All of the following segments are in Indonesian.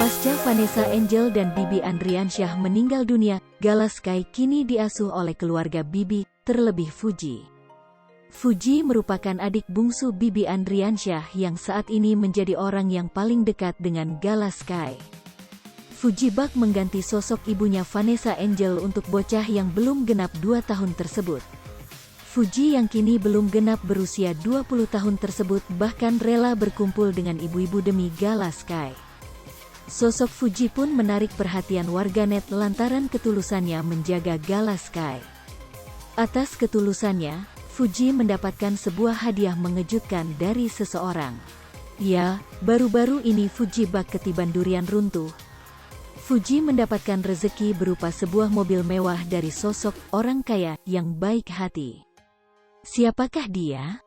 Pasca Vanessa Angel dan Bibi Andriansyah meninggal dunia, Gala Sky kini diasuh oleh keluarga Bibi, terlebih Fuji. Fuji merupakan adik bungsu Bibi Andriansyah yang saat ini menjadi orang yang paling dekat dengan Gala Sky. Fuji bak mengganti sosok ibunya Vanessa Angel untuk bocah yang belum genap 2 tahun tersebut. Fuji yang kini belum genap berusia 20 tahun tersebut bahkan rela berkumpul dengan ibu-ibu demi Gala Sky. Sosok Fuji pun menarik perhatian warganet lantaran ketulusannya menjaga Gala Sky. Atas ketulusannya, Fuji mendapatkan sebuah hadiah mengejutkan dari seseorang. Ya, baru-baru ini Fuji bak ketiban durian runtuh. Fuji mendapatkan rezeki berupa sebuah mobil mewah dari sosok orang kaya yang baik hati. Siapakah dia?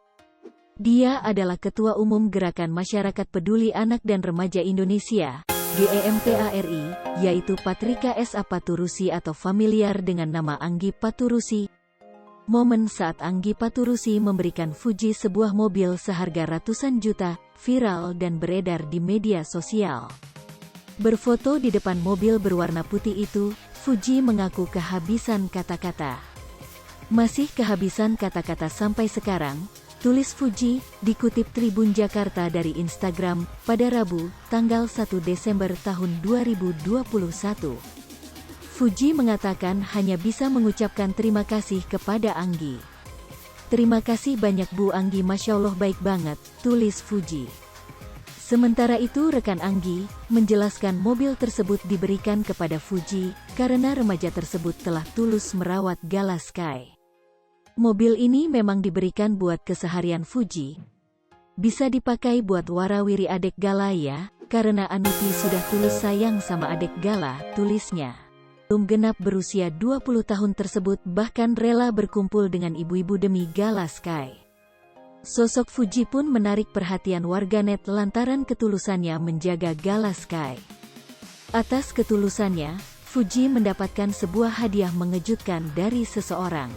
Dia adalah Ketua Umum Gerakan Masyarakat Peduli Anak dan Remaja Indonesia, GEMPARI, yaitu Patrika S.A. Paturusi atau familiar dengan nama Anggi Paturusi. Momen saat Anggi Paturusi memberikan Fuji sebuah mobil seharga ratusan juta, viral dan beredar di media sosial. Berfoto di depan mobil berwarna putih itu, Fuji mengaku kehabisan kata-kata. Masih kehabisan kata-kata sampai sekarang, tulis Fuji, dikutip Tribun Jakarta dari Instagram, pada Rabu, tanggal 1 Desember tahun 2021. Fuji mengatakan hanya bisa mengucapkan terima kasih kepada Anggi. Terima kasih banyak Bu Anggi, Masya Allah baik banget, tulis Fuji. Sementara itu rekan Anggi, menjelaskan mobil tersebut diberikan kepada Fuji, karena remaja tersebut telah tulus merawat Gala Sky. Mobil ini memang diberikan buat keseharian Fuji. Bisa dipakai buat warawiri adek Gala ya, karena Anuti sudah tulus sayang sama adek Gala, tulisnya. Belum genap berusia 20 tahun tersebut bahkan rela berkumpul dengan ibu-ibu demi Gala Sky. Sosok Fuji pun menarik perhatian warganet lantaran ketulusannya menjaga Gala Sky. Atas ketulusannya, Fuji mendapatkan sebuah hadiah mengejutkan dari seseorang.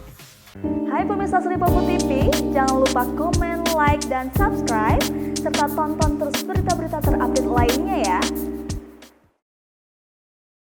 Hai pemirsa Sri Popo TV, jangan lupa komen, like, dan subscribe, serta tonton terus berita-berita terupdate lainnya ya.